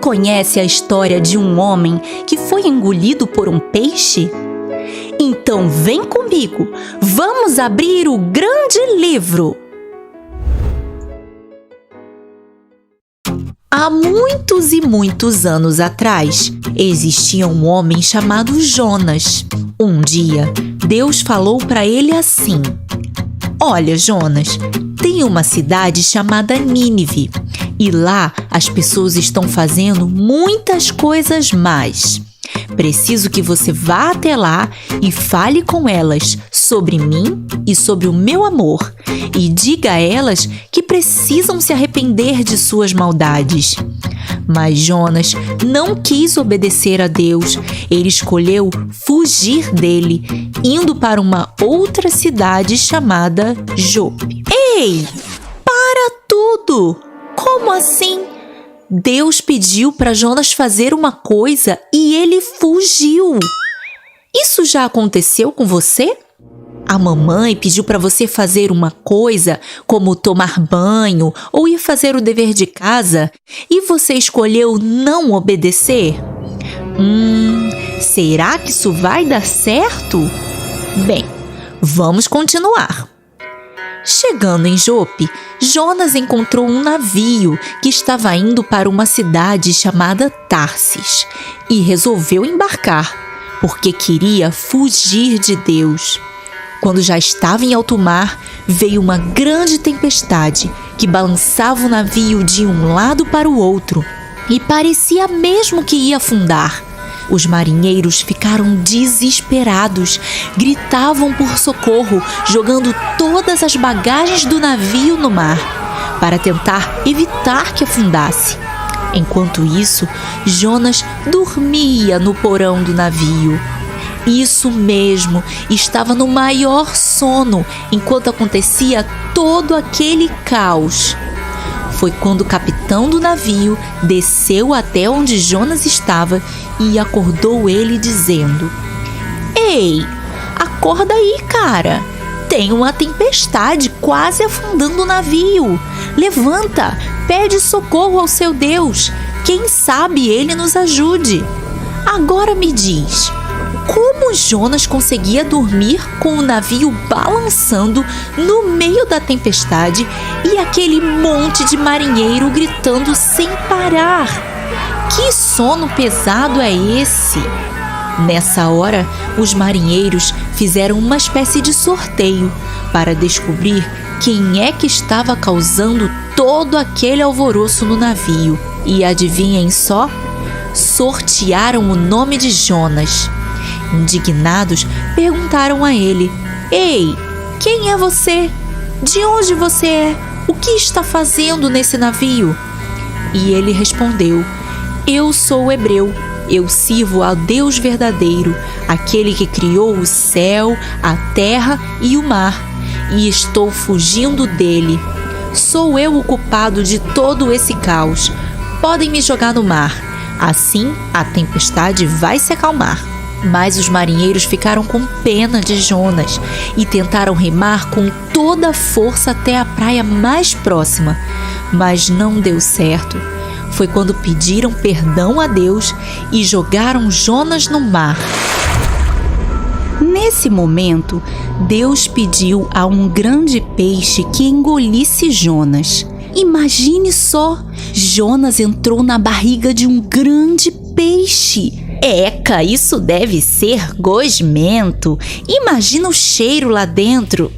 conhece a história de um homem que foi engolido por um peixe? Então vem comigo, vamos abrir o grande livro! Há muitos e muitos anos atrás, existia um homem chamado Jonas. Um dia, Deus falou para ele assim: Olha, Jonas, tem uma cidade chamada Nínive e lá as pessoas estão fazendo muitas coisas más. Preciso que você vá até lá e fale com elas sobre mim e sobre o meu amor e diga a elas que precisam se arrepender de suas maldades. Mas Jonas não quis obedecer a Deus. Ele escolheu fugir dele, indo para uma outra cidade chamada Jope. Ei, para tudo! Como assim? Deus pediu para Jonas fazer uma coisa e ele fugiu. Isso já aconteceu com você? A mamãe pediu para você fazer uma coisa, como tomar banho ou ir fazer o dever de casa, e você escolheu não obedecer? Será que isso vai dar certo? Bem, vamos continuar. Chegando em Jope, Jonas encontrou um navio que estava indo para uma cidade chamada Tarsis e resolveu embarcar, porque queria fugir de Deus. Quando já estava em alto mar, veio uma grande tempestade que balançava o navio de um lado para o outro e parecia mesmo que ia afundar. Os marinheiros ficaram desesperados, gritavam por socorro, jogando todas as bagagens do navio no mar, para tentar evitar que afundasse. Enquanto isso, Jonas dormia no porão do navio. Isso mesmo, estava no maior sono, enquanto acontecia todo aquele caos. Foi quando o capitão do navio desceu até onde Jonas estava e acordou ele dizendo: Ei, acorda aí, cara! Tem uma tempestade quase afundando o navio. Levanta, pede socorro ao seu Deus. Quem sabe ele nos ajude. Agora me diz, como Jonas conseguia dormir com o navio balançando no meio da tempestade e aquele monte de marinheiro gritando sem parar? Que sono pesado é esse? Nessa hora, os marinheiros fizeram uma espécie de sorteio para descobrir quem é que estava causando todo aquele alvoroço no navio. E adivinhem só? Sortearam o nome de Jonas. Indignados, perguntaram a ele: Ei, quem é você? De onde você é? O que está fazendo nesse navio? E ele respondeu: Eu sou hebreu. Eu sirvo ao Deus verdadeiro, aquele que criou o céu, a terra e o mar, e estou fugindo dele. Sou eu o culpado de todo esse caos. Podem me jogar no mar. Assim, a tempestade vai se acalmar. Mas os marinheiros ficaram com pena de Jonas e tentaram remar com toda a força até a praia mais próxima. Mas não deu certo. Foi quando pediram perdão a Deus e jogaram Jonas no mar. Nesse momento, Deus pediu a um grande peixe que engolisse Jonas. Imagine só, Jonas entrou na barriga de um grande peixe. Eca, isso deve ser gosmento. Imagina o cheiro lá dentro.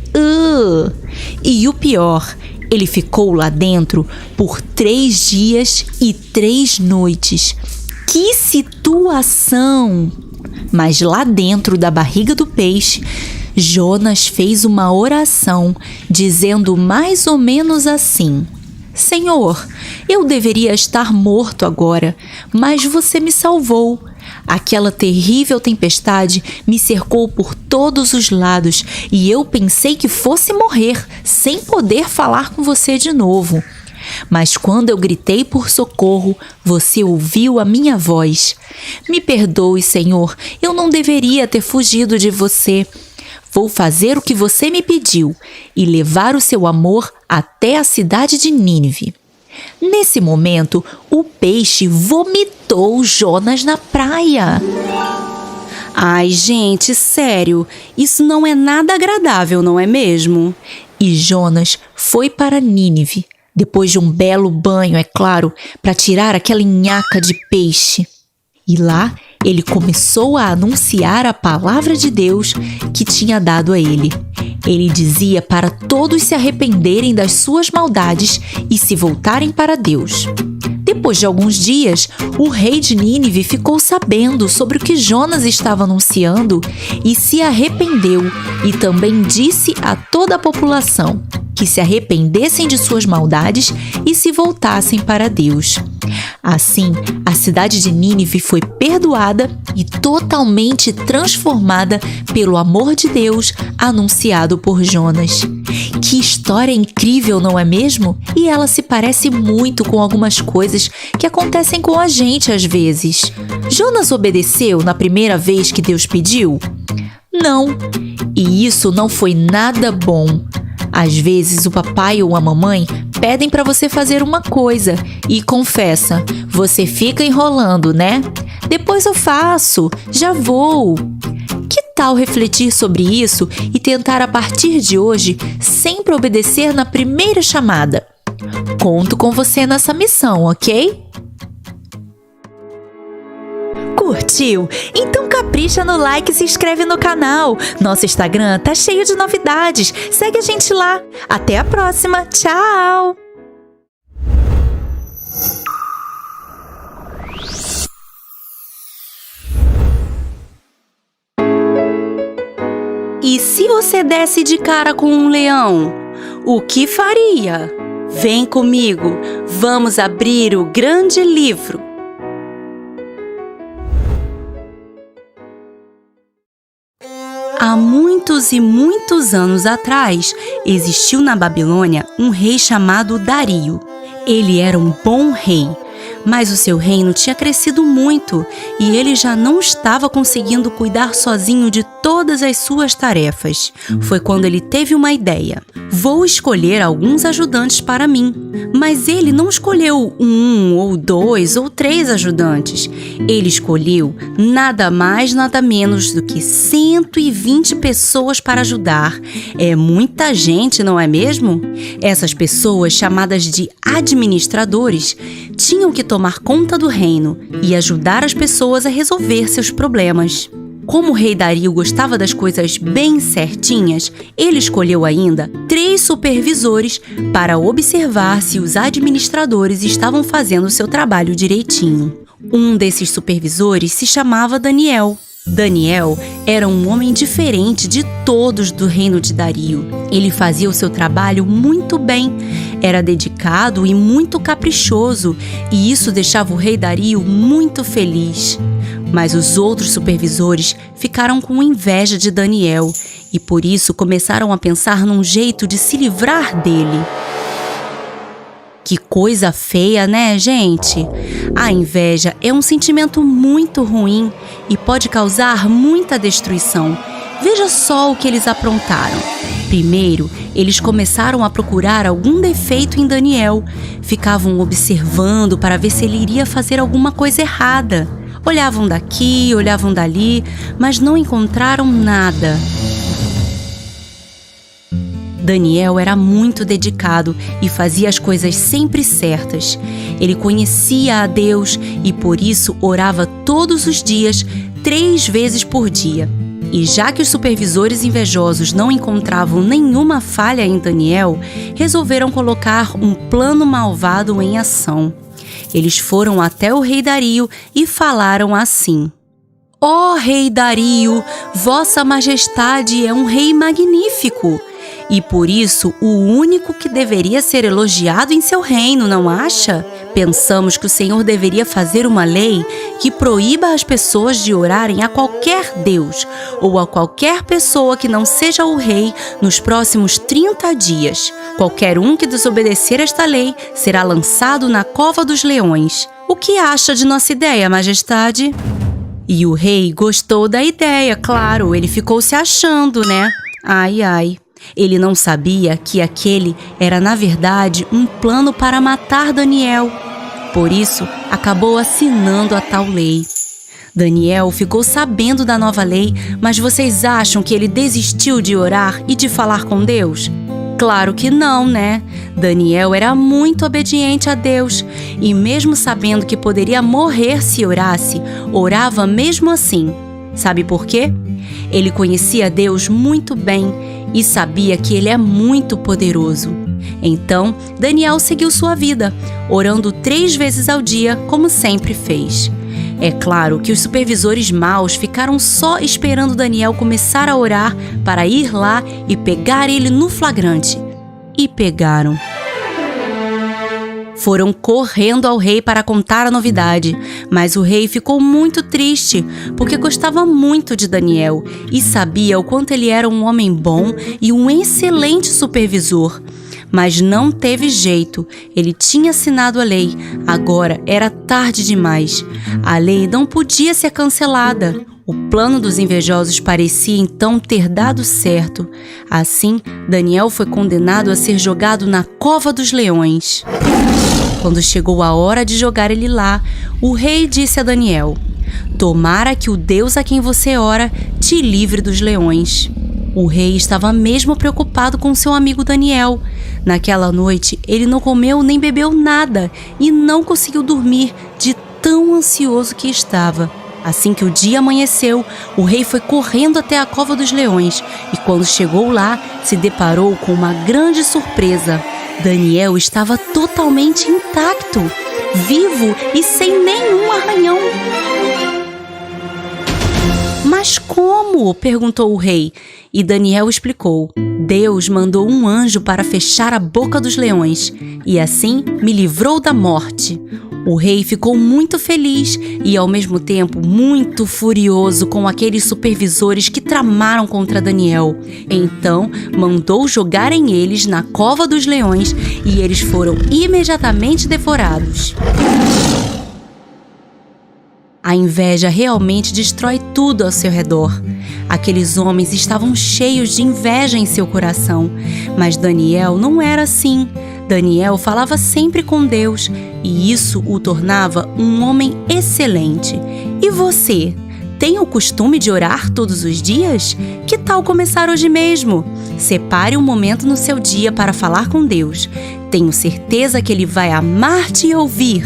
E o pior, ele ficou lá dentro por 3 dias e 3 noites. Que situação! Mas lá dentro da barriga do peixe, Jonas fez uma oração, dizendo mais ou menos assim: Senhor, eu deveria estar morto agora, mas você me salvou. Aquela terrível tempestade me cercou por todos os lados e eu pensei que fosse morrer, sem poder falar com você de novo. Mas quando eu gritei por socorro, você ouviu a minha voz. Me perdoe, Senhor, eu não deveria ter fugido de você. Vou fazer o que você me pediu e levar o seu amor até a cidade de Nínive. Nesse momento, o peixe vomitou Jonas na praia. Ai, gente, sério, isso não é nada agradável, não é mesmo? E Jonas foi para Nínive, depois de um belo banho, é claro, para tirar aquela nhaca de peixe. E lá ele começou a anunciar a palavra de Deus que tinha dado a ele. Ele dizia para todos se arrependerem das suas maldades e se voltarem para Deus. Depois de alguns dias, o rei de Nínive ficou sabendo sobre o que Jonas estava anunciando e se arrependeu, e também disse a toda a população que se arrependessem de suas maldades e se voltassem para Deus. Assim, a cidade de Nínive foi perdoada e totalmente transformada pelo amor de Deus anunciado por Jonas. Que história incrível, não é mesmo? E ela se parece muito com algumas coisas que acontecem com a gente às vezes. Jonas obedeceu na primeira vez que Deus pediu? Não. E isso não foi nada bom. Às vezes o papai ou a mamãe pedem para você fazer uma coisa e confessa, você fica enrolando, né? Depois eu faço, já vou. Que tal refletir sobre isso e tentar a partir de hoje sempre obedecer na primeira chamada? Conto com você nessa missão, ok? Curtiu? Então capricha no like e se inscreve no canal. Nosso Instagram tá cheio de novidades. Segue a gente lá. Até a próxima. Tchau! E se você desse de cara com um leão, o que faria? Vem comigo, vamos abrir o grande livro. Há muitos e muitos anos atrás, existiu na Babilônia um rei chamado Dario. Ele era um bom rei, mas o seu reino tinha crescido muito e ele já não estava conseguindo cuidar sozinho de todas as suas tarefas. Foi quando ele teve uma ideia. Vou escolher alguns ajudantes para mim. Mas ele não escolheu 1 ou 2 ou 3 ajudantes. Ele escolheu nada mais, nada menos do que 120 pessoas para ajudar. É muita gente, não é mesmo? Essas pessoas, chamadas de administradores, tinham que tomar conta do reino e ajudar as pessoas a resolver seus problemas. Como o rei Dario gostava das coisas bem certinhas, ele escolheu ainda 3 supervisores para observar se os administradores estavam fazendo seu trabalho direitinho. Um desses supervisores se chamava Daniel. Daniel era um homem diferente de todos do reino de Dario. Ele fazia o seu trabalho muito bem, era dedicado e muito caprichoso, e isso deixava o rei Dario muito feliz. Mas os outros supervisores ficaram com inveja de Daniel e por isso começaram a pensar num jeito de se livrar dele. Que coisa feia, né, gente? A inveja é um sentimento muito ruim e pode causar muita destruição. Veja só o que eles aprontaram. Primeiro, eles começaram a procurar algum defeito em Daniel. Ficavam observando para ver se ele iria fazer alguma coisa errada. Olhavam daqui, olhavam dali, mas não encontraram nada. Daniel era muito dedicado e fazia as coisas sempre certas. Ele conhecia a Deus e por isso orava todos os dias, 3 vezes por dia. E já que os supervisores invejosos não encontravam nenhuma falha em Daniel, resolveram colocar um plano malvado em ação. Eles foram até o rei Dario e falaram assim: Ó rei Dario, vossa majestade é um rei magnífico e por isso o único que deveria ser elogiado em seu reino, não acha? Pensamos que o Senhor deveria fazer uma lei que proíba as pessoas de orarem a qualquer Deus ou a qualquer pessoa que não seja o rei nos próximos 30 dias. Qualquer um que desobedecer esta lei será lançado na cova dos leões. O que acha de nossa ideia, majestade? E o rei gostou da ideia, claro, ele ficou se achando, né? Ai, ai. Ele não sabia que aquele era, na verdade, um plano para matar Daniel. Por isso, acabou assinando a tal lei. Daniel ficou sabendo da nova lei, mas vocês acham que ele desistiu de orar e de falar com Deus? Claro que não, né? Daniel era muito obediente a Deus e, mesmo sabendo que poderia morrer se orasse, orava mesmo assim. Sabe por quê? Ele conhecia Deus muito bem e sabia que Ele é muito poderoso. Então, Daniel seguiu sua vida, orando 3 vezes ao dia, como sempre fez. É claro que os supervisores maus ficaram só esperando Daniel começar a orar para ir lá e pegar ele no flagrante. E pegaram. Foram correndo ao rei para contar a novidade, mas o rei ficou muito triste, porque gostava muito de Daniel e sabia o quanto ele era um homem bom e um excelente supervisor. Mas não teve jeito, ele tinha assinado a lei, agora era tarde demais. A lei não podia ser cancelada. O plano dos invejosos parecia então ter dado certo. Assim, Daniel foi condenado a ser jogado na cova dos leões. Quando chegou a hora de jogar ele lá, o rei disse a Daniel: "Tomara que o Deus a quem você ora te livre dos leões." O rei estava mesmo preocupado com seu amigo Daniel. Naquela noite, ele não comeu nem bebeu nada e não conseguiu dormir de tão ansioso que estava. Assim que o dia amanheceu, o rei foi correndo até a cova dos leões e, quando chegou lá, se deparou com uma grande surpresa. Daniel estava totalmente intacto, vivo e sem nenhum arranhão. "Mas como?" perguntou o rei. E Daniel explicou: "Deus mandou um anjo para fechar a boca dos leões e assim me livrou da morte." O rei ficou muito feliz e, ao mesmo tempo, muito furioso com aqueles supervisores que tramaram contra Daniel. Então, mandou jogarem eles na cova dos leões e eles foram imediatamente devorados. A inveja realmente destrói tudo ao seu redor. Aqueles homens estavam cheios de inveja em seu coração, mas Daniel não era assim. Daniel falava sempre com Deus e isso o tornava um homem excelente. E você? Tem o costume de orar todos os dias? Que tal começar hoje mesmo? Separe um momento no seu dia para falar com Deus. Tenho certeza que Ele vai amar te ouvir.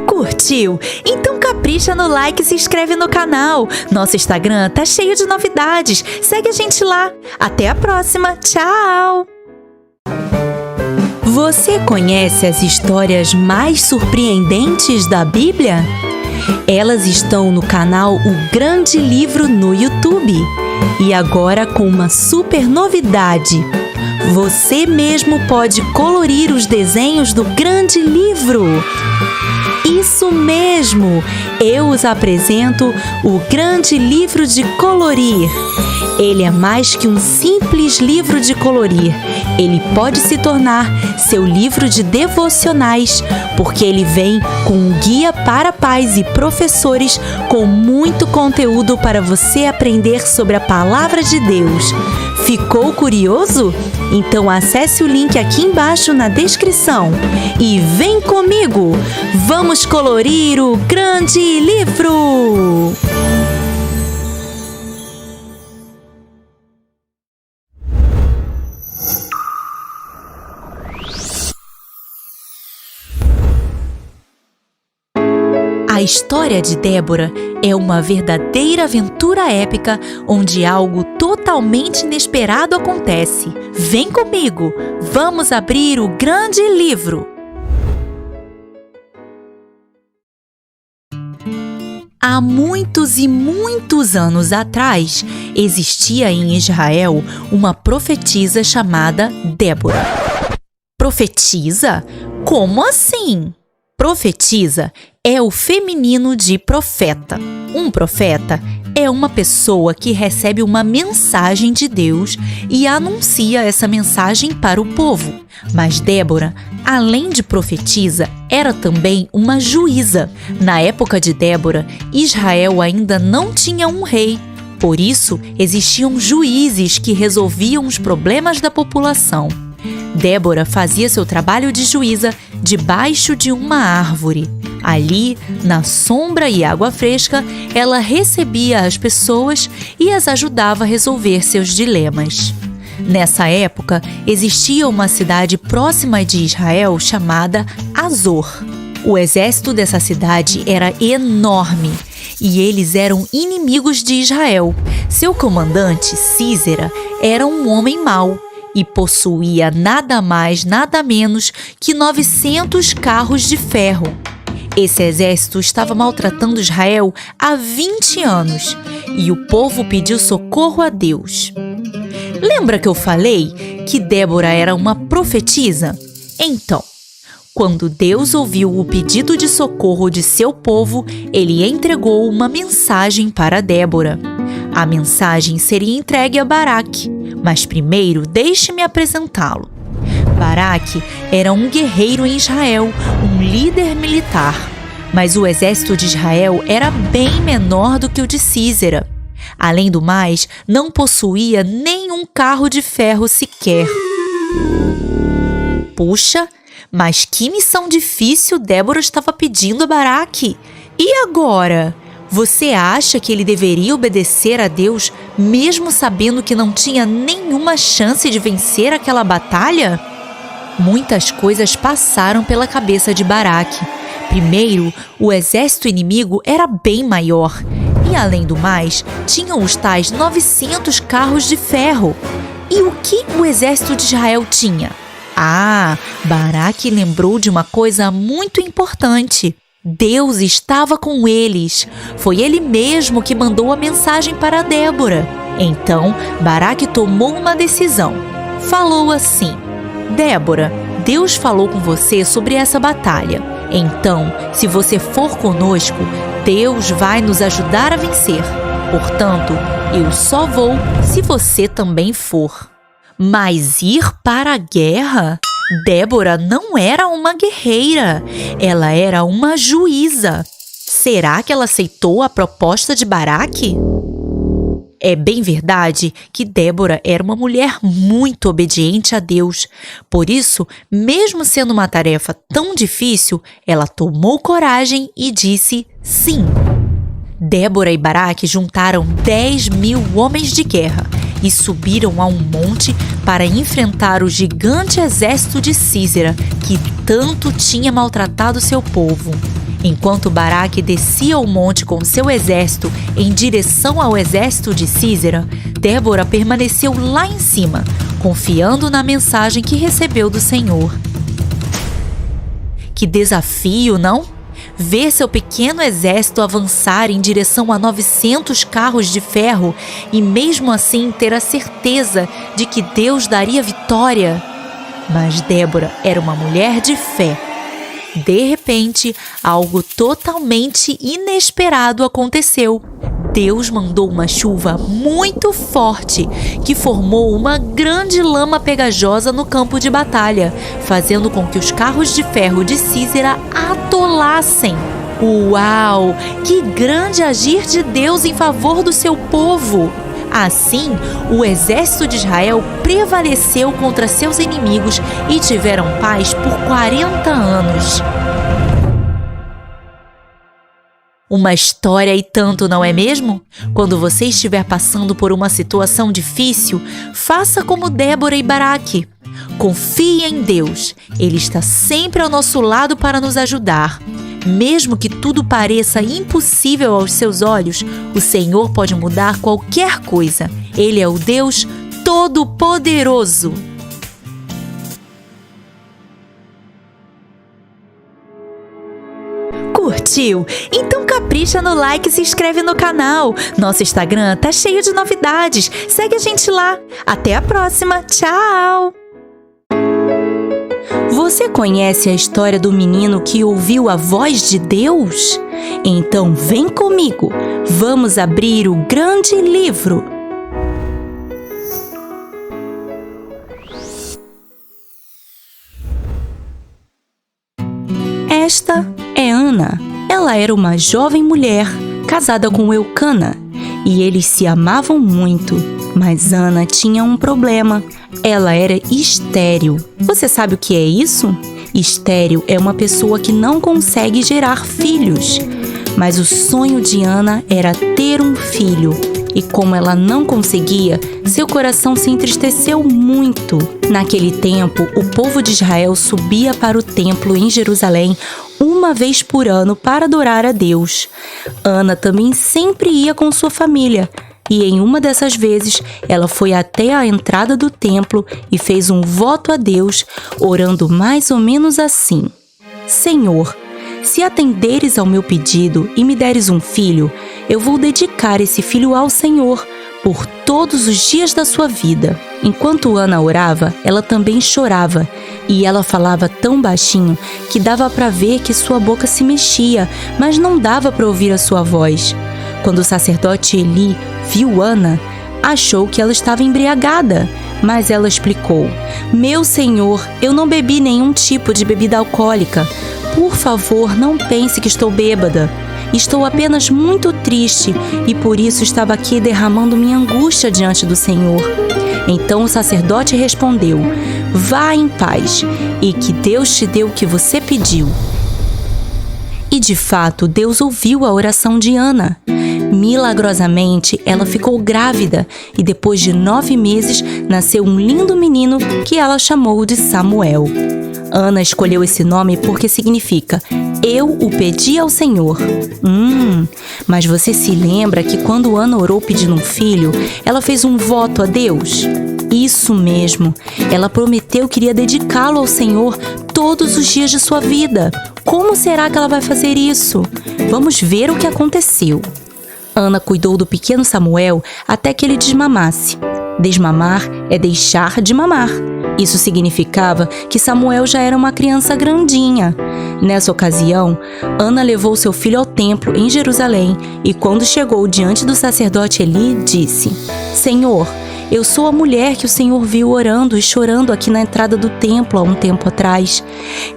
Curtiu? Então capricha no like e se inscreve no canal. Nosso Instagram tá cheio de novidades. Segue a gente lá. Até a próxima. Tchau! Você conhece as histórias mais surpreendentes da Bíblia? Elas estão no canal O Grande Livro no YouTube. E agora com uma super novidade. Você mesmo pode colorir os desenhos do Grande Livro. Isso mesmo! Eu os apresento o Grande Livro de Colorir. Ele é mais que um simples livro de colorir. Ele pode se tornar seu livro de devocionais, porque ele vem com um guia para pais e professores com muito conteúdo para você aprender sobre a Palavra de Deus. Ficou curioso? Então acesse o link aqui embaixo na descrição e vem comigo! Vamos colorir o Grande Livro! A história de Débora é uma verdadeira aventura épica onde algo totalmente inesperado acontece. Vem comigo, vamos abrir o Grande Livro! Há muitos e muitos anos atrás, existia em Israel uma profetisa chamada Débora. Profetisa? Como assim? Profetisa é o feminino de profeta. Um profeta é uma pessoa que recebe uma mensagem de Deus e anuncia essa mensagem para o povo. Mas Débora, além de profetisa, era também uma juíza. Na época de Débora, Israel ainda não tinha um rei. Por isso, existiam juízes que resolviam os problemas da população. Débora fazia seu trabalho de juíza debaixo de uma árvore. Ali, na sombra e água fresca, ela recebia as pessoas e as ajudava a resolver seus dilemas. Nessa época, existia uma cidade próxima de Israel chamada Azor. O exército dessa cidade era enorme e eles eram inimigos de Israel. Seu comandante, Sísera, era um homem mau e possuía nada mais, nada menos que 900 carros de ferro. Esse exército estava maltratando Israel há 20 anos e o povo pediu socorro a Deus. Lembra que eu falei que Débora era uma profetisa? Então, quando Deus ouviu o pedido de socorro de seu povo, ele entregou uma mensagem para Débora. A mensagem seria entregue a Baraque, mas primeiro deixe-me apresentá-lo. Baraque era um guerreiro em Israel, um líder militar, mas o exército de Israel era bem menor do que o de Sísera. Além do mais, não possuía nenhum carro de ferro sequer. Puxa, mas que missão difícil Débora estava pedindo a Baraque. E agora? Você acha que ele deveria obedecer a Deus, mesmo sabendo que não tinha nenhuma chance de vencer aquela batalha? Muitas coisas passaram pela cabeça de Baraque. Primeiro, o exército inimigo era bem maior. E, além do mais, tinham os tais 900 carros de ferro. E o que o exército de Israel tinha? Baraque lembrou de uma coisa muito importante. Deus estava com eles. Foi ele mesmo que mandou a mensagem para Débora. Então, Baraque tomou uma decisão. Falou assim: Débora, Deus falou com você sobre essa batalha. Então, se você for conosco, Deus vai nos ajudar a vencer. Portanto, eu só vou se você também for. Mas ir para a guerra? Débora não era uma guerreira, ela era uma juíza. Será que ela aceitou a proposta de Baraque? É bem verdade que Débora era uma mulher muito obediente a Deus. Por isso, mesmo sendo uma tarefa tão difícil, ela tomou coragem e disse sim. Débora e Baraque juntaram 10.000 homens de guerra e subiram a um monte para enfrentar o gigante exército de Sísera, que tanto tinha maltratado seu povo. Enquanto Baraque descia o monte com seu exército em direção ao exército de Sísera, Débora permaneceu lá em cima, confiando na mensagem que recebeu do Senhor. Que desafio, não? Ver seu pequeno exército avançar em direção a 900 carros de ferro e mesmo assim ter a certeza de que Deus daria vitória. Mas Débora era uma mulher de fé. De repente, algo totalmente inesperado aconteceu. Deus mandou uma chuva muito forte que formou uma grande lama pegajosa no campo de batalha, fazendo com que os carros de ferro de Sísera atolassem. Uau! Que grande agir de Deus em favor do seu povo! Assim, o exército de Israel prevaleceu contra seus inimigos e tiveram paz por 40 anos. Uma história e tanto, não é mesmo? Quando você estiver passando por uma situação difícil, faça como Débora e Baraque. Confie em Deus. Ele está sempre ao nosso lado para nos ajudar. Mesmo que tudo pareça impossível aos seus olhos, o Senhor pode mudar qualquer coisa. Ele é o Deus Todo-Poderoso. Curtiu? Então capricha no like e se inscreve no canal. Nosso Instagram tá cheio de novidades. Segue a gente lá. Até a próxima. Tchau! Você conhece a história do menino que ouviu a voz de Deus? Então vem comigo, vamos abrir o grande livro. Esta é Ana. Ela era uma jovem mulher, casada com Eucana, e eles se amavam muito. Mas Ana tinha um problema. Ela era estéril. Você sabe o que é isso? Estéril é uma pessoa que não consegue gerar filhos. Mas o sonho de Ana era ter um filho. E como ela não conseguia, seu coração se entristeceu muito. Naquele tempo, o povo de Israel subia para o templo em Jerusalém uma vez por ano para adorar a Deus. Ana também sempre ia com sua família. E em uma dessas vezes, ela foi até a entrada do templo e fez um voto a Deus, orando mais ou menos assim: Senhor, se atenderes ao meu pedido e me deres um filho, eu vou dedicar esse filho ao Senhor por todos os dias da sua vida. Enquanto Ana orava, ela também chorava, e ela falava tão baixinho que dava para ver que sua boca se mexia, mas não dava para ouvir a sua voz. Quando o sacerdote Eli viu Ana, achou que ela estava embriagada, mas ela explicou: Meu senhor, eu não bebi nenhum tipo de bebida alcoólica. Por favor, não pense que estou bêbada. Estou apenas muito triste e por isso estava aqui derramando minha angústia diante do Senhor. Então o sacerdote respondeu: Vá em paz e que Deus te dê o que você pediu. E de fato, Deus ouviu a oração de Ana. Milagrosamente, ela ficou grávida e depois de 9 meses nasceu um lindo menino que ela chamou de Samuel. Ana escolheu esse nome porque significa Eu o pedi ao Senhor. Mas você se lembra que quando Ana orou pedindo um filho, ela fez um voto a Deus? Isso mesmo, ela prometeu que iria dedicá-lo ao Senhor todos os dias de sua vida. Como será que ela vai fazer isso? Vamos ver o que aconteceu. Ana cuidou do pequeno Samuel até que ele desmamasse. Desmamar é deixar de mamar. Isso significava que Samuel já era uma criança grandinha. Nessa ocasião, Ana levou seu filho ao templo em Jerusalém e quando chegou diante do sacerdote Eli, disse: Senhor, eu sou a mulher que o Senhor viu orando e chorando aqui na entrada do templo há um tempo atrás.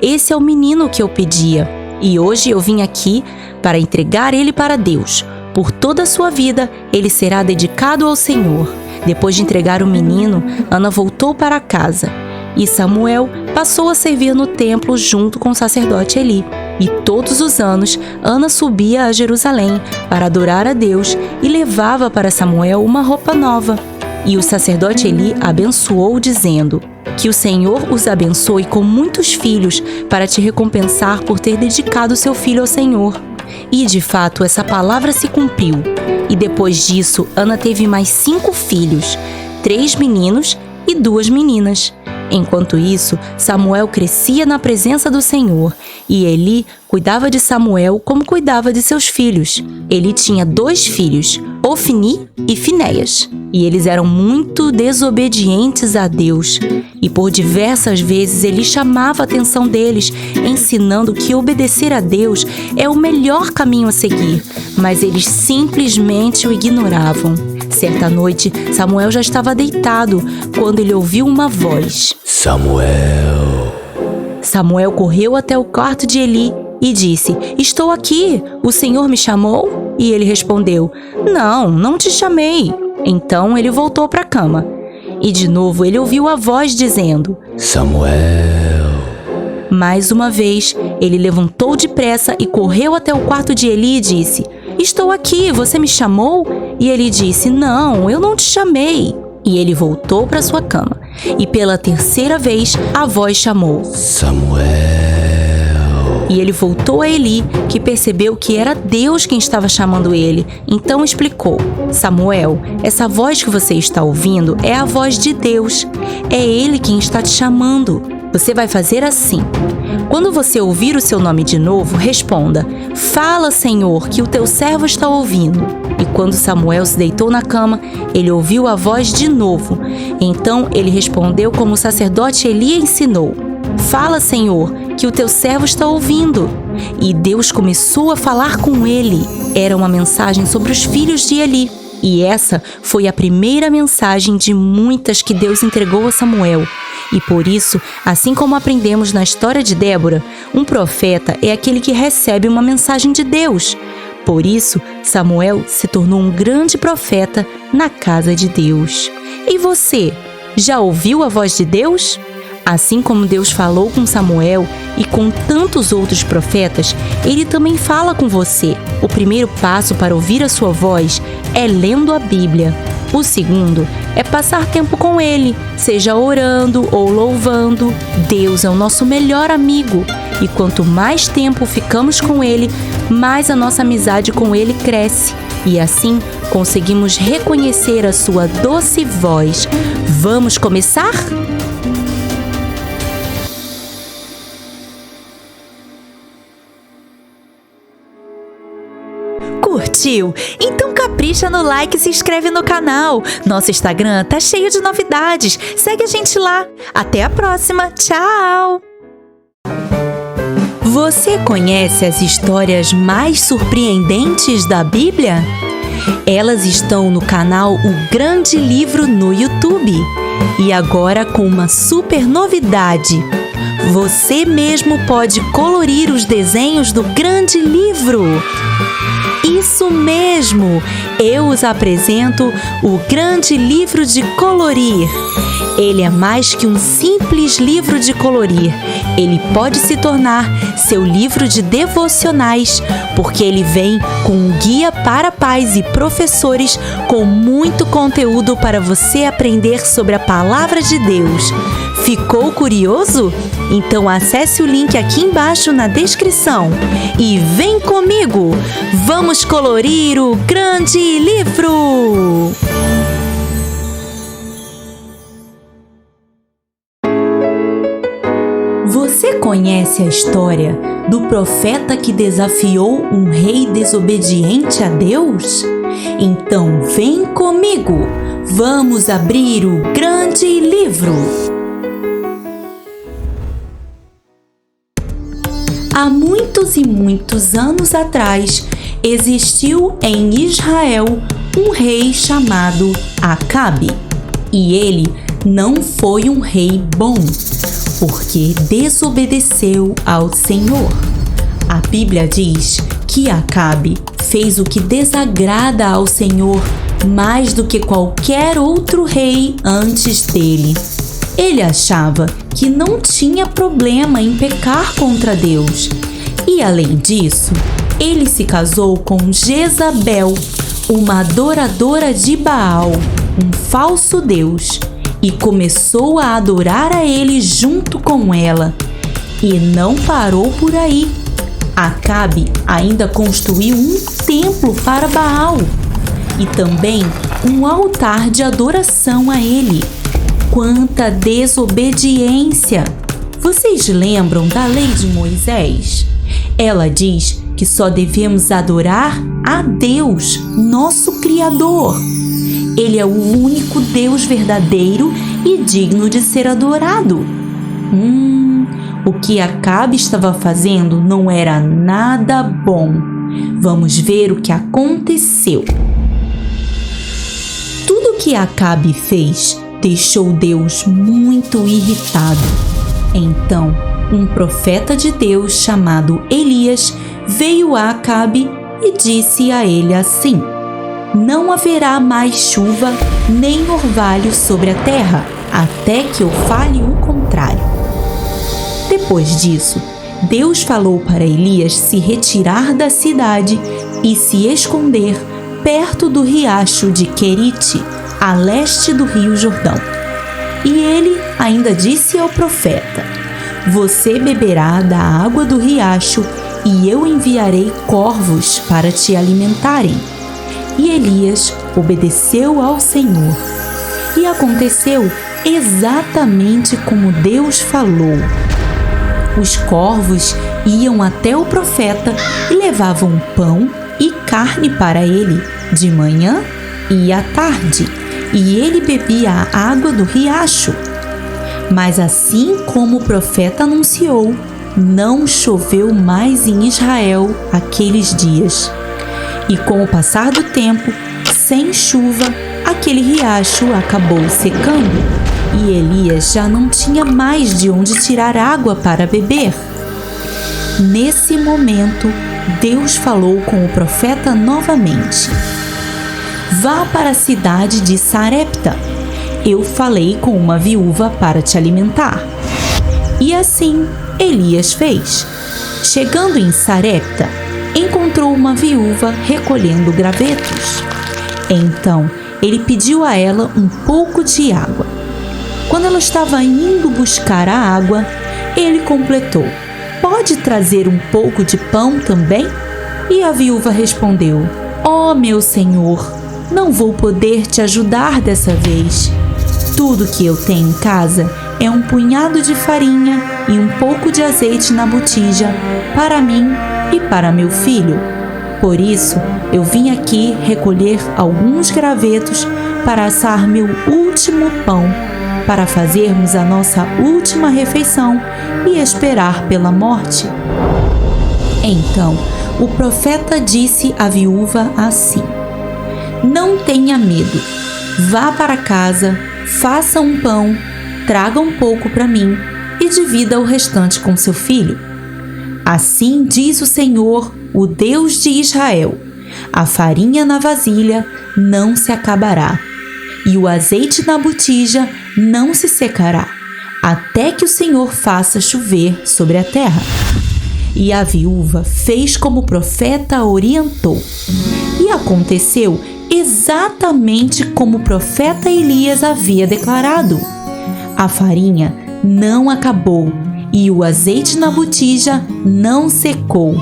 Esse é o menino que eu pedia e hoje eu vim aqui para entregar ele para Deus. Por toda a sua vida, ele será dedicado ao Senhor. Depois de entregar o menino, Ana voltou para casa. E Samuel passou a servir no templo junto com o sacerdote Eli. E todos os anos, Ana subia a Jerusalém para adorar a Deus e levava para Samuel uma roupa nova. E o sacerdote Eli abençoou, dizendo: Que o Senhor os abençoe com muitos filhos para te recompensar por ter dedicado seu filho ao Senhor. E, de fato, essa palavra se cumpriu. E depois disso, Ana teve mais 5 filhos, 3 meninos e 2 meninas. Enquanto isso, Samuel crescia na presença do Senhor, e Eli cuidava de Samuel como cuidava de seus filhos. Eli tinha 2 filhos, Ofni e Finéias, e eles eram muito desobedientes a Deus. E por diversas vezes Eli chamava a atenção deles, ensinando que obedecer a Deus é o melhor caminho a seguir, mas eles simplesmente o ignoravam. Certa noite, Samuel já estava deitado quando ele ouviu uma voz: Samuel. Samuel correu até o quarto de Eli e disse: Estou aqui, o Senhor me chamou? E ele respondeu: Não te chamei. Então ele voltou para a cama. E de novo ele ouviu a voz dizendo: Samuel. Mais uma vez, ele levantou depressa e correu até o quarto de Eli e disse: Estou aqui, você me chamou? E ele disse: Não, eu não te chamei. E ele voltou para sua cama. E pela terceira vez, a voz chamou: Samuel. E ele voltou a Eli, que percebeu que era Deus quem estava chamando ele. Então explicou: Samuel, essa voz que você está ouvindo é a voz de Deus. É Ele quem está te chamando. Você vai fazer assim: quando você ouvir o seu nome de novo, responda: Fala, Senhor, que o teu servo está ouvindo. E quando Samuel se deitou na cama, ele ouviu a voz de novo. Então ele respondeu como o sacerdote Eli ensinou: Fala, Senhor, que o teu servo está ouvindo. E Deus começou a falar com ele. Era uma mensagem sobre os filhos de Eli. E essa foi a primeira mensagem de muitas que Deus entregou a Samuel. E por isso, assim como aprendemos na história de Débora, um profeta é aquele que recebe uma mensagem de Deus. Por isso, Samuel se tornou um grande profeta na casa de Deus. E você, já ouviu a voz de Deus? Assim como Deus falou com Samuel e com tantos outros profetas, Ele também fala com você. O primeiro passo para ouvir a sua voz é lendo a Bíblia. O segundo é passar tempo com Ele, seja orando ou louvando. Deus é o nosso melhor amigo e quanto mais tempo ficamos com Ele, mais a nossa amizade com Ele cresce. E assim conseguimos reconhecer a sua doce voz. Vamos começar? Curtiu? Então capricha no like e se inscreve no canal. Nosso Instagram tá cheio de novidades. Segue a gente lá. Até a próxima. Tchau! Você conhece as histórias mais surpreendentes da Bíblia? Elas estão no canal O Grande Livro no YouTube. E agora com uma super novidade. Você mesmo pode colorir os desenhos do Grande Livro. Isso mesmo! Eu os apresento o Grande Livro de Colorir. Ele é mais que um simples livro de colorir. Ele pode se tornar seu livro de devocionais, porque ele vem com um guia para pais e professores com muito conteúdo para você aprender sobre a Palavra de Deus. Ficou curioso? Então acesse o link aqui embaixo na descrição e vem comigo! Vamos colorir o Grande Livro! Você conhece a história do profeta que desafiou um rei desobediente a Deus? Então vem comigo! Vamos abrir o Grande Livro! Há muitos e muitos anos atrás, existiu em Israel um rei chamado Acabe. E ele não foi um rei bom, porque desobedeceu ao Senhor. A Bíblia diz que Acabe fez o que desagrada ao Senhor mais do que qualquer outro rei antes dele. Ele achava que não tinha problema em pecar contra Deus. E além disso, ele se casou com Jezabel, uma adoradora de Baal, um falso deus, e começou a adorar a ele junto com ela. E não parou por aí. Acabe ainda construiu um templo para Baal e também um altar de adoração a ele. Quanta desobediência! Vocês lembram da lei de Moisés? Ela diz que só devemos adorar a Deus, nosso Criador. Ele é o único Deus verdadeiro e digno de ser adorado. O que Acabe estava fazendo não era nada bom. Vamos ver o que aconteceu. Tudo que Acabe fez deixou Deus muito irritado. Então, um profeta de Deus chamado Elias veio a Acabe e disse a ele assim: não haverá mais chuva nem orvalho sobre a terra, até que eu fale o contrário. Depois disso, Deus falou para Elias se retirar da cidade e se esconder perto do riacho de Querite, a leste do rio Jordão. E ele ainda disse ao profeta: você beberá da água do riacho e eu enviarei corvos para te alimentarem. E Elias obedeceu ao Senhor. E aconteceu exatamente como Deus falou. Os corvos iam até o profeta e levavam pão e carne para ele, de manhã e à tarde, e ele bebia a água do riacho. Mas assim como o profeta anunciou, não choveu mais em Israel aqueles dias. E com o passar do tempo, sem chuva, aquele riacho acabou secando, e Elias já não tinha mais de onde tirar água para beber. Nesse momento, Deus falou com o profeta novamente: vá para a cidade de Sarepta. Eu falei com uma viúva para te alimentar. E assim Elias fez. Chegando em Sarepta, encontrou uma viúva recolhendo gravetos. Então ele pediu a ela um pouco de água. Quando ela estava indo buscar a água, ele completou: pode trazer um pouco de pão também? E a viúva respondeu: ó meu senhor, não vou poder te ajudar dessa vez. Tudo que eu tenho em casa é um punhado de farinha e um pouco de azeite na botija para mim e para meu filho. Por isso, eu vim aqui recolher alguns gravetos para assar meu último pão, para fazermos a nossa última refeição e esperar pela morte. Então, o profeta disse à viúva assim: não tenha medo, vá para casa, faça um pão, traga um pouco para mim e divida o restante com seu filho. Assim diz o Senhor, o Deus de Israel: a farinha na vasilha não se acabará, e o azeite na botija não se secará, até que o Senhor faça chover sobre a terra. E a viúva fez como o profeta orientou. E aconteceu exatamente como o profeta Elias havia declarado. A farinha não acabou e o azeite na botija não secou.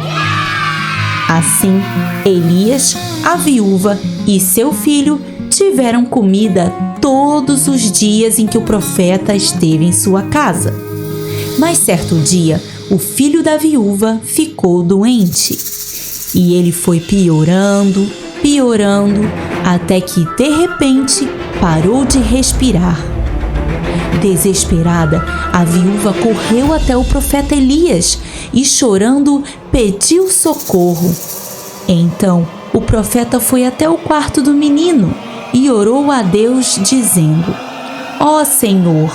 Assim, Elias, a viúva e seu filho tiveram comida todos os dias em que o profeta esteve em sua casa. Mas certo dia, o filho da viúva ficou doente. E ele foi piorando, até que de repente parou de respirar. Desesperada, a viúva correu até o profeta Elias e, chorando, pediu socorro. Então, o profeta foi até o quarto do menino e orou a Deus, dizendo: ó Senhor,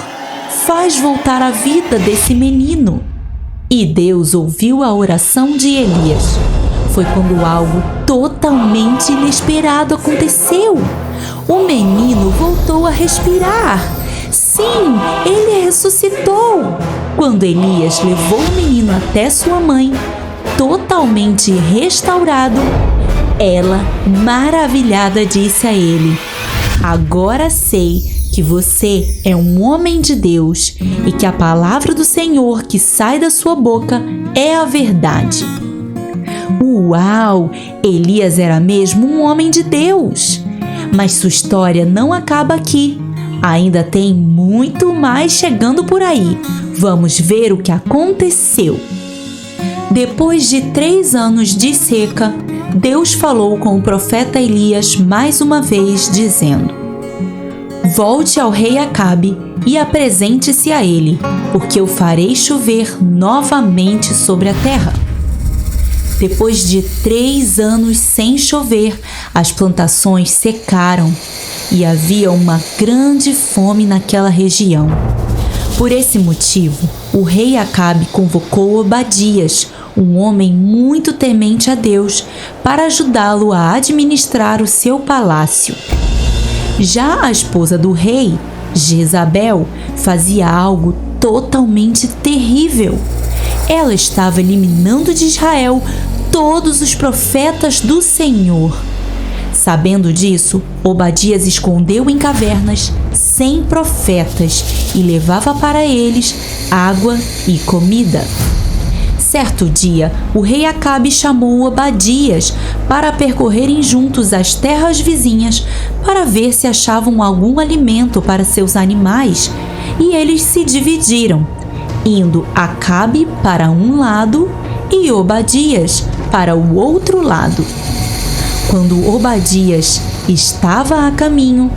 faz voltar a vida desse menino. E Deus ouviu a oração de Elias. Foi quando algo totalmente inesperado aconteceu. O menino voltou a respirar. Sim, ele ressuscitou. Quando Elias levou o menino até sua mãe, totalmente restaurado, ela, maravilhada, disse a ele: agora sei que você é um homem de Deus e que a palavra do Senhor que sai da sua boca é a verdade. Uau! Elias era mesmo um homem de Deus. Mas sua história não acaba aqui. Ainda tem muito mais chegando por aí. Vamos ver o que aconteceu. Depois de 3 anos de seca, Deus falou com o profeta Elias mais uma vez, dizendo: volte ao rei Acabe e apresente-se a ele, porque eu farei chover novamente sobre a terra. Depois de 3 anos sem chover, as plantações secaram e havia uma grande fome naquela região. Por esse motivo, o rei Acabe convocou Obadias, um homem muito temente a Deus, para ajudá-lo a administrar o seu palácio. Já a esposa do rei, Jezabel, fazia algo totalmente terrível. Ela estava eliminando de Israel todos os profetas do Senhor. Sabendo disso, Obadias escondeu em cavernas 100 profetas e levava para eles água e comida. Certo dia, o rei Acabe chamou Obadias para percorrerem juntos as terras vizinhas para ver se achavam algum alimento para seus animais, e eles se dividiram, indo Acabe para um lado e Obadias para o outro lado. Quando Obadias estava a caminho,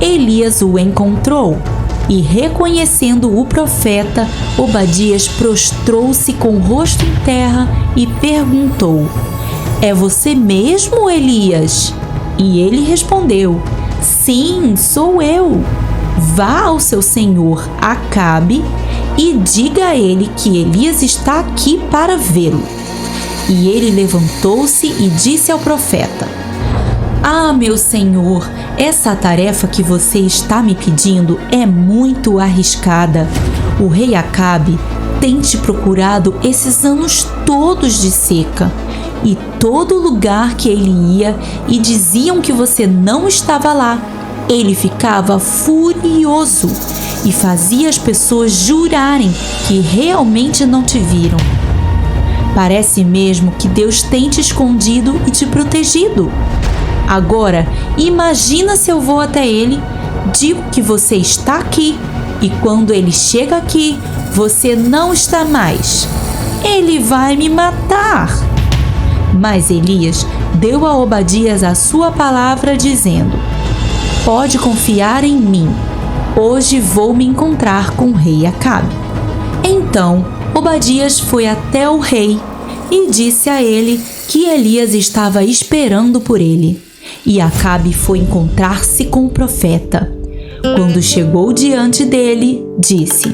Elias o encontrou E reconhecendo o profeta, Obadias prostrou-se com o rosto em terra e perguntou: É você mesmo, Elias? E ele respondeu: Sim, sou eu. Vá ao seu senhor Acabe e diga a ele que Elias está aqui para vê-lo. E ele levantou-se e disse ao profeta: Ah, meu senhor, essa tarefa que você está me pedindo é muito arriscada. O rei Acabe tem te procurado esses anos todos de seca, e todo lugar que ele ia e diziam que você não estava lá, ele ficava furioso e fazia as pessoas jurarem que realmente não te viram. Parece mesmo que Deus tem te escondido e te protegido. Agora, imagina se eu vou até ele, digo que você está aqui, e quando ele chega aqui, você não está mais. Ele vai me matar. Mas Elias deu a Obadias a sua palavra, dizendo: Pode confiar em mim. Hoje vou me encontrar com o rei Acabe. Então, Obadias foi até o rei e disse a ele que Elias estava esperando por ele. E Acabe foi encontrar-se com o profeta. Quando chegou diante dele, disse: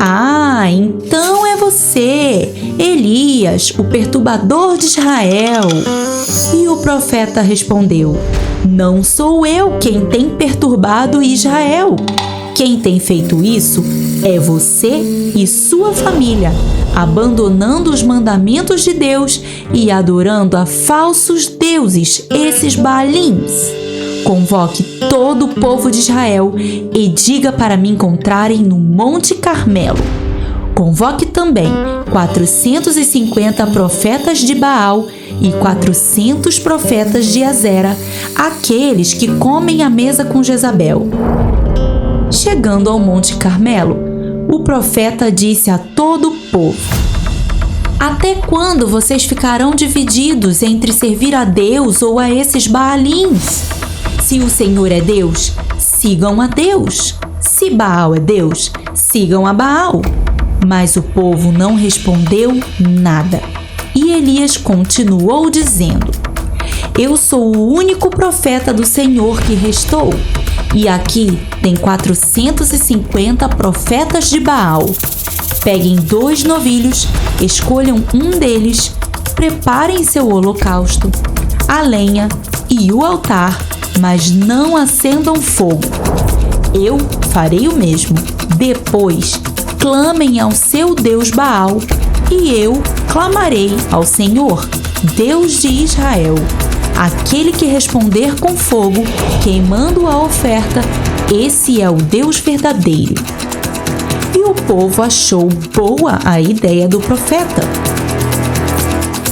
Ah, então é você, Elias, o perturbador de Israel. E o profeta respondeu: Não sou eu quem tem perturbado Israel. Quem tem feito isso é você e sua família, abandonando os mandamentos de Deus e adorando a falsos deuses, esses Baalins. Convoque todo o povo de Israel e diga para me encontrarem no Monte Carmelo. Convoque também 450 profetas de Baal e 400 profetas de Azera, aqueles que comem à mesa com Jezabel. Chegando ao Monte Carmelo, o profeta disse a todo o povo: Até quando vocês ficarão divididos entre servir a Deus ou a esses Baalins? Se o Senhor é Deus, sigam a Deus. Se Baal é Deus, sigam a Baal. Mas o povo não respondeu nada. E Elias continuou dizendo: Eu sou o único profeta do Senhor que restou. E aqui tem 450 profetas de Baal. Peguem 2 novilhos, escolham um deles, preparem seu holocausto, a lenha e o altar, mas não acendam fogo. Eu farei o mesmo. Depois, clamem ao seu Deus Baal, e eu clamarei ao Senhor, Deus de Israel. Aquele que responder com fogo, queimando a oferta, esse é o Deus verdadeiro. E o povo achou boa a ideia do profeta.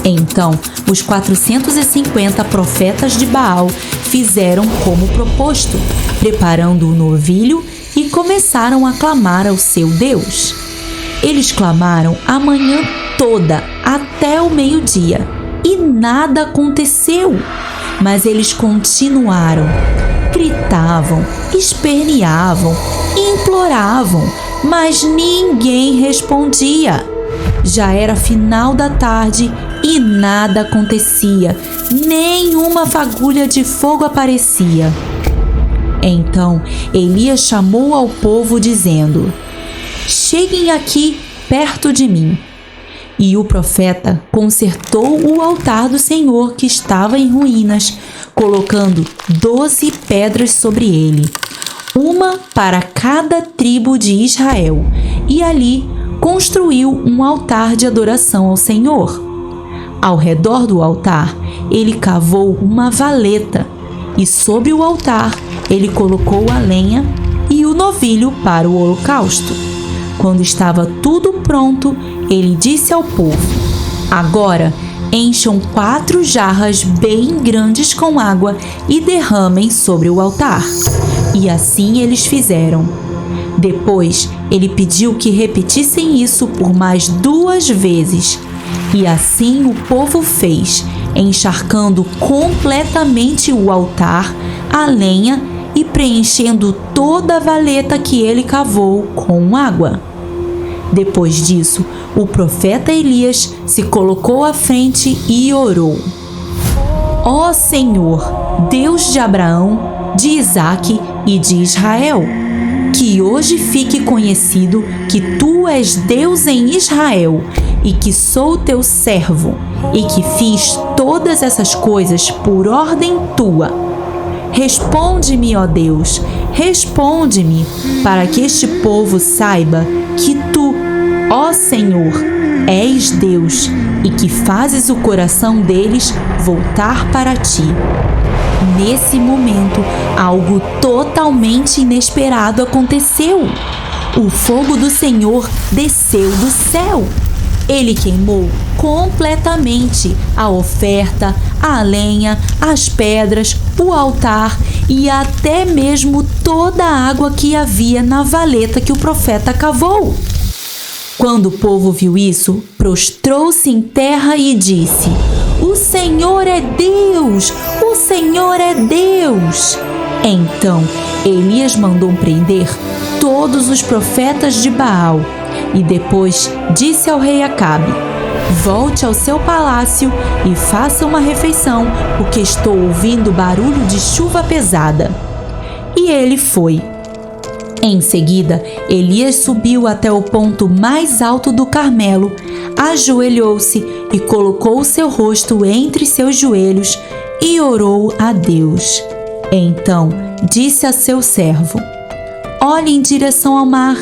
Então, os 450 profetas de Baal fizeram como proposto, preparando o novilho e começaram a clamar ao seu Deus. Eles clamaram a manhã toda até o meio-dia e nada aconteceu. Mas eles continuaram, gritavam, esperneavam, imploravam, mas ninguém respondia. Já era final da tarde e nada acontecia, nenhuma fagulha de fogo aparecia. Então Elias chamou ao povo, dizendo: Cheguem aqui perto de mim. E o profeta consertou o altar do Senhor que estava em ruínas, colocando 12 pedras sobre ele, uma para cada tribo de Israel, e ali construiu um altar de adoração ao Senhor. Ao redor do altar, ele cavou uma valeta, e sobre o altar ele colocou a lenha e o novilho para o holocausto. Quando estava tudo pronto, ele disse ao povo: Agora encham 4 jarras bem grandes com água e derramem sobre o altar. E assim eles fizeram. Depois ele pediu que repetissem isso por mais 2 vezes. E assim o povo fez, encharcando completamente o altar, a lenha e preenchendo toda a valeta que ele cavou com água. Depois disso, o profeta Elias se colocou à frente e orou: Ó Senhor, Deus de Abraão, de Isaque e de Israel, que hoje fique conhecido que tu és Deus em Israel e que sou teu servo e que fiz todas essas coisas por ordem tua. Responde-me, ó Deus, responde-me, para que este povo saiba que tu, ó Senhor, és Deus e que fazes o coração deles voltar para ti. Nesse momento, algo totalmente inesperado aconteceu. O fogo do Senhor desceu do céu. Ele queimou completamente a oferta, a lenha, as pedras, o altar e até mesmo toda a água que havia na valeta que o profeta cavou. Quando o povo viu isso, prostrou-se em terra e disse: O Senhor é Deus! O Senhor é Deus! Então Elias mandou prender todos os profetas de Baal e depois disse ao rei Acabe: Volte ao seu palácio e faça uma refeição, porque estou ouvindo barulho de chuva pesada. E ele foi. Em seguida, Elias subiu até o ponto mais alto do Carmelo, ajoelhou-se e colocou seu rosto entre seus joelhos e orou a Deus. Então disse a seu servo: Olhe em direção ao mar.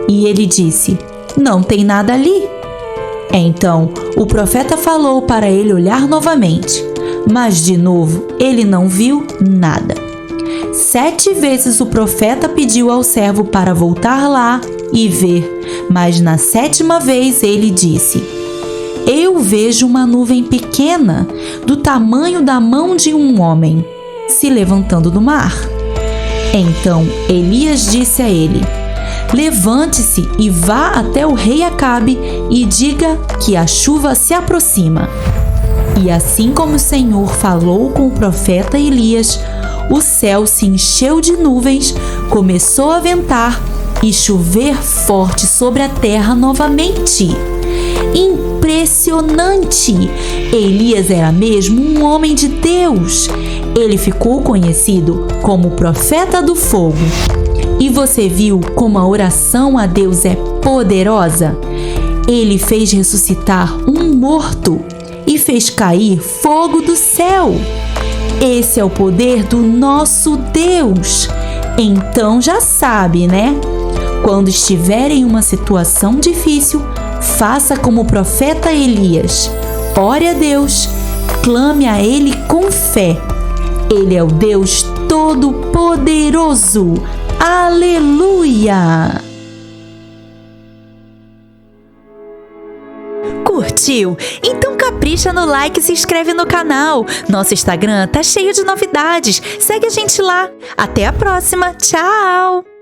E ele disse: Não tem nada ali. Então o profeta falou para ele olhar novamente, mas de novo ele não viu nada. 7 vezes o profeta pediu ao servo para voltar lá e ver, mas na 7ª vez ele disse: Eu vejo uma nuvem pequena, do tamanho da mão de um homem, se levantando do mar. Então Elias disse a ele: Levante-se e vá até o rei Acabe e diga que a chuva se aproxima. E assim como o Senhor falou com o profeta Elias, o céu se encheu de nuvens, começou a ventar e chover forte sobre a terra novamente. Impressionante! Elias era mesmo um homem de Deus. Ele ficou conhecido como o profeta do fogo. E você viu como a oração a Deus é poderosa? Ele fez ressuscitar um morto e fez cair fogo do céu. Esse é o poder do nosso Deus. Então já sabe, né? Quando estiver em uma situação difícil, faça como o profeta Elias. Ore a Deus, clame a Ele com fé. Ele é o Deus Todo-Poderoso. Aleluia! Curtiu? Então capricha no like e se inscreve no canal. Nosso Instagram tá cheio de novidades. Segue a gente lá. Até a próxima. Tchau!